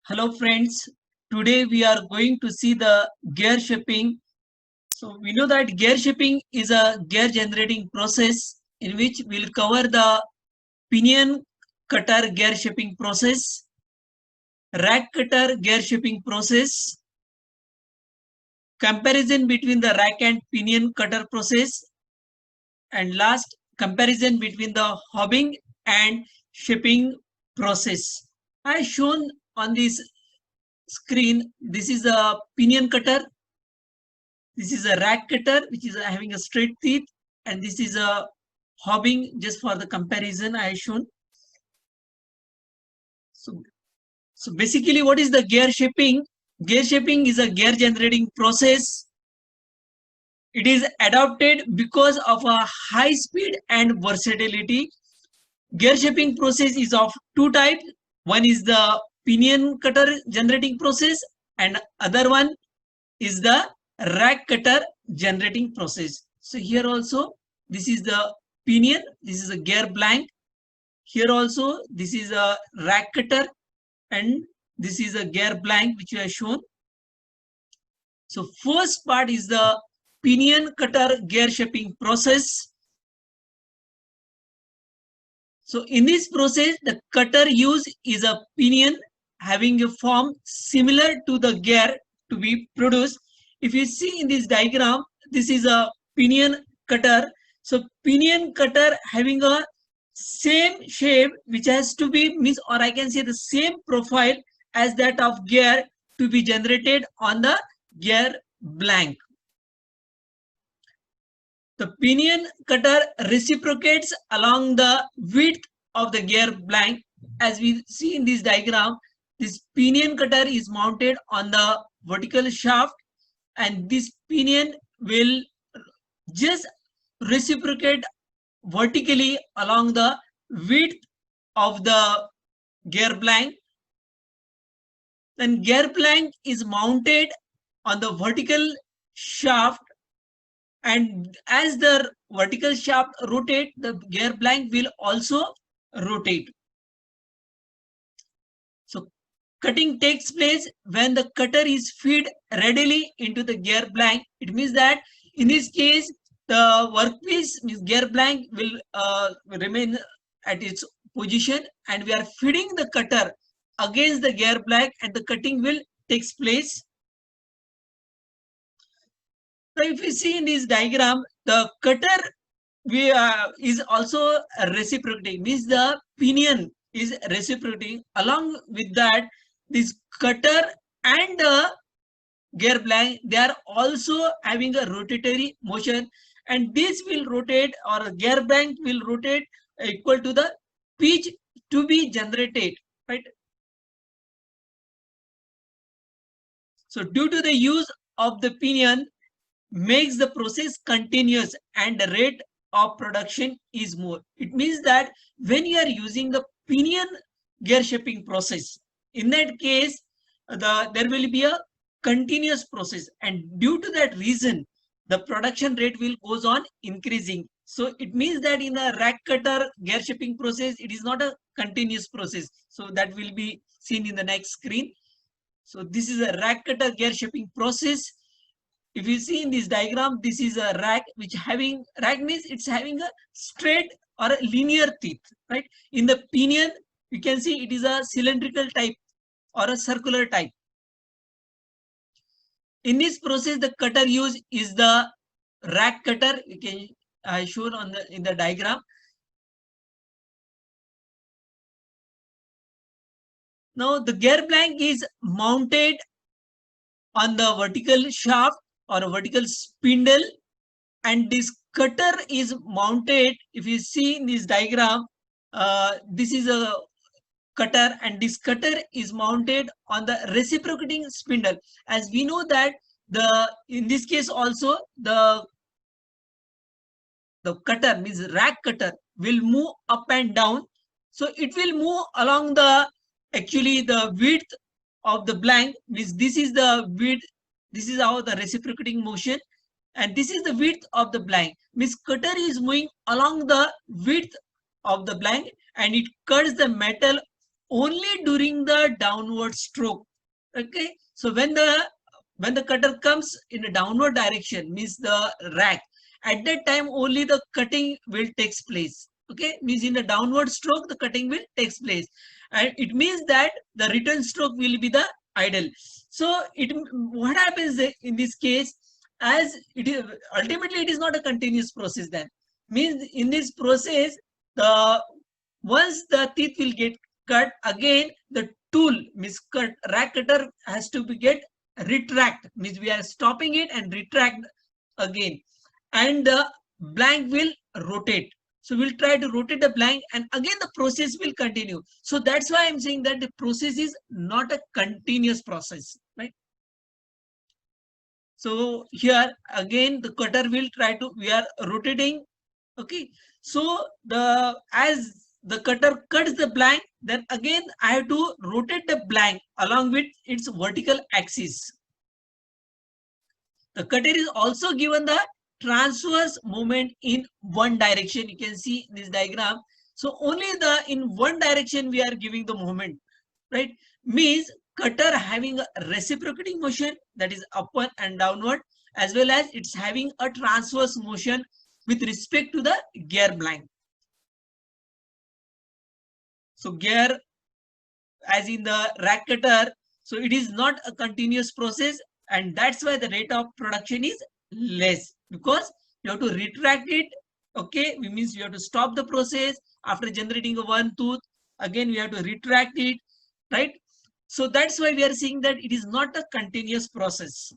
Hello friends, today we are going to see the gear shaping. So we know that gear shaping is a gear generating process in which we'll cover the pinion cutter gear shaping process, rack cutter gear shaping process, comparison between the rack and pinion cutter process, and last comparison between the hobbing and shaping process. As shown on this screen, this is a pinion cutter. This is a rack cutter, which is having a straight teeth, and this is a hobbing. Just for the comparison, I have shown. So basically, what is the gear shaping? Gear shaping is a gear generating process. It is adopted because of a high speed and versatility. Gear shaping process is of two types. One is the pinion cutter generating process, and other one is the rack cutter generating process. So here also, this is the pinion, this is a gear blank. Here also, this is a rack cutter, and this is a gear blank which we have shown. So first part is the pinion cutter gear shaping process. So in this process, the cutter used is a pinion having a form similar to the gear to be produced. If you see in this diagram, this is a pinion cutter. So pinion cutter having a same shape which has to be means, or I can say the same profile as that of gear to be generated on the gear blank. The pinion cutter reciprocates along the width of the gear blank. As we see in this diagram, this pinion cutter is mounted on the vertical shaft, and this pinion will just reciprocate vertically along the width of the gear blank. Then gear blank is mounted on the vertical shaft, and as the vertical shaft rotate, the gear blank will also rotate. So cutting takes place when the cutter is fed readily into the gear blank. It means that in this case, the workpiece means gear blank will remain at its position, and we are feeding the cutter against the gear blank, and the cutting will takes place. So if you see in this diagram, the cutter is also reciprocating, means the pinion is reciprocating. Along with that, this cutter and the gear blank, they are also having a rotatory motion, and this will rotate, or gear blank will rotate equal to the pitch to be generated, right? So due to the use of the pinion makes the process continuous, and the rate of production is more. It means that when you are using the pinion gear shaping process, in that case, there will be a continuous process, and due to that reason, the production rate will goes on increasing. So it means that in a rack cutter gear shaping process, it is not a continuous process. So that will be seen in the next screen. So this is a rack cutter gear shaping process. If you see in this diagram, this is a rack which having, rack means it's having a straight or a linear teeth, right? In the pinion, you can see it is a cylindrical type or a circular type. In this process, the cutter used is the rack cutter. You can shown on the in the diagram. Now the gear blank is mounted on the vertical shaft or a vertical spindle, and this cutter is mounted. If you see in this diagram, this is a cutter, and this cutter is mounted on the reciprocating spindle. As we know that in this case also, the cutter means rack cutter will move up and down. So it will move along the, actually the width of the blank, means this is the width, this is how the reciprocating motion, and this is the width of the blank, means cutter is moving along the width of the blank, and it cuts the metal only during the downward stroke. Okay, so when the cutter comes in a downward direction, means the rack, at that time only the cutting will takes place. Okay, means in the downward stroke the cutting will takes place, and it means that the return stroke will be the idle. So what happens in this case, as it is ultimately it is not a continuous process, then means in this process, the once the teeth will get cut, again the tool means cut rack cutter has to be get retract, means we are stopping it and retract again, and the blank will rotate. So we'll try to rotate the blank, and again the process will continue. So that's why I'm saying that the process is not a continuous process, right? So here again the cutter will try to, we are rotating. Okay, so as the cutter cuts the blank, then again I have to rotate the blank along with its vertical axis. The cutter is also given the transverse movement in one direction. You can see in this diagram. So only in one direction we are giving the movement, right? Means cutter having a reciprocating motion, that is upward and downward, as well as it's having a transverse motion with respect to the gear blank. So gear, as in the rack cutter, so it is not a continuous process, and that's why the rate of production is less, because you have to retract it. Okay, which means you have to stop the process after generating a one tooth. Again, we have to retract it, right? So that's why we are seeing that it is not a continuous process.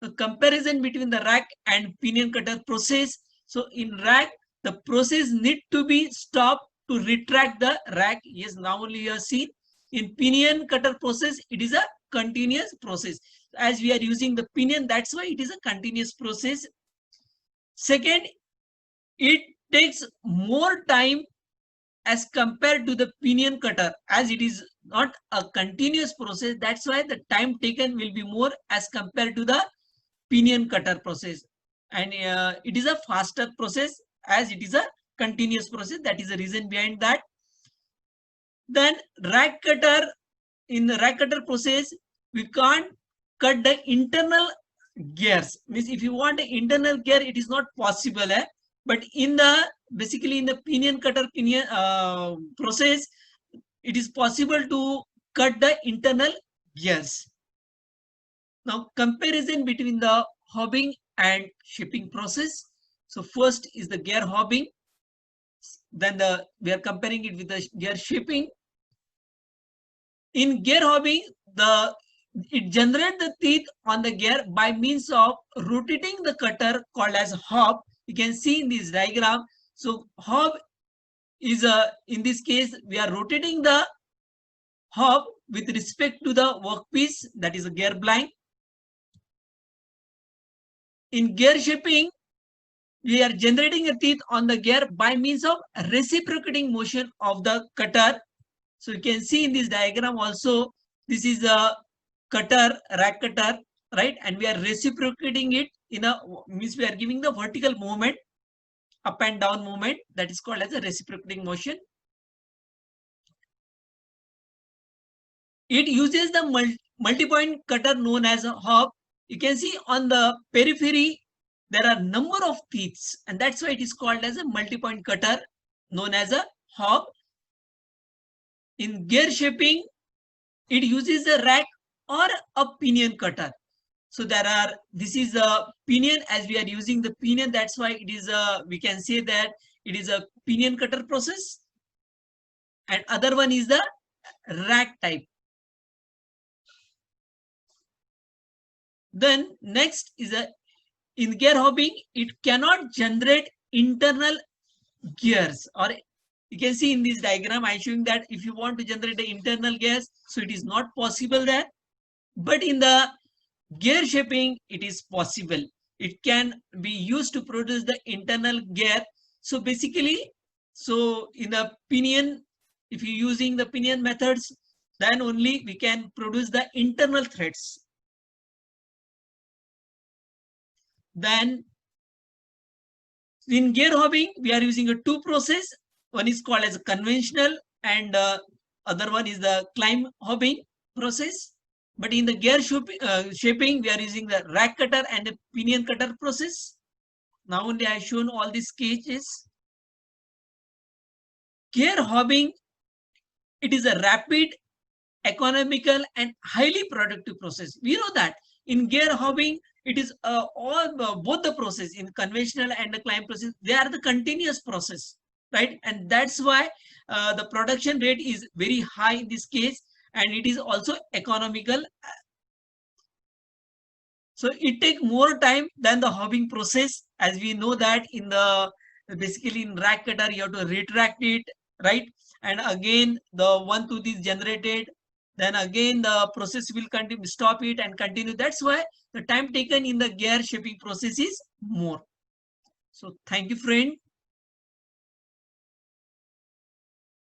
The comparison between the rack and pinion cutter process. So in rack, the process need to be stopped to retract the rack. Yes, now only you have seen. In pinion cutter process, it is a continuous process. As we are using the pinion, that's why it is a continuous process. Second, it takes more time as compared to the pinion cutter, as it is not a continuous process. That's why the time taken will be more as compared to the pinion cutter process, and it is a faster process as it is a continuous process. That is the reason behind that. Then rack cutter, in the rack cutter process, we can't cut the internal gears. Means if you want an internal gear, it is not possible. But in the basically in the pinion cutter process, it is possible to cut the internal gears. Now, comparison between the hobbing and shaping process. So first is the gear hobbing. Then we are comparing it with the gear shaping. In gear hobbing, it generates the teeth on the gear by means of rotating the cutter called as hob. You can see in this diagram. So hob is in this case we are rotating the hob with respect to the workpiece, that is a gear blank. In gear shaping, we are generating a teeth on the gear by means of reciprocating motion of the cutter. So you can see in this diagram also, this is a cutter, rack cutter, right? And we are reciprocating it means we are giving the vertical movement, up and down movement, that is called as a reciprocating motion. It uses the multi-point cutter known as a hob. You can see on the periphery, there are number of teeth, and that's why it is called as a multi-point cutter known as a hob. In gear shaping, it uses a rack or a pinion cutter. So this is a pinion, as we are using the pinion, that's why it is we can say that it is a pinion cutter process. And other one is the rack type. Then next is in gear hobbing, it cannot generate internal gears, or you can see in this diagram, I'm showing that if you want to generate the internal gears, so it is not possible there. But in the gear shaping, it is possible. It can be used to produce the internal gear. So basically, so in the pinion, if you're using the pinion methods, then only we can produce the internal threads. Then in gear hobbing, we are using a two process. One is called as conventional, and other one is the climb hobbing process. But in the gear shaping, we are using the rack cutter and the pinion cutter process. Now only I have shown all these sketches. Gear hobbing, it is a rapid, economical, and highly productive process. We know that in gear hobbing, it is both the process in conventional and the climb process, they are the continuous process, right? And that's why the production rate is very high in this case, and it is also economical. So it take more time than the hobbing process, as we know that in the basically in rack cutter you have to retract it, right? And again the one tooth is generated, then again the process will continue, stop it and continue. That's why the time taken in the gear shaping process is more. So thank you, friend.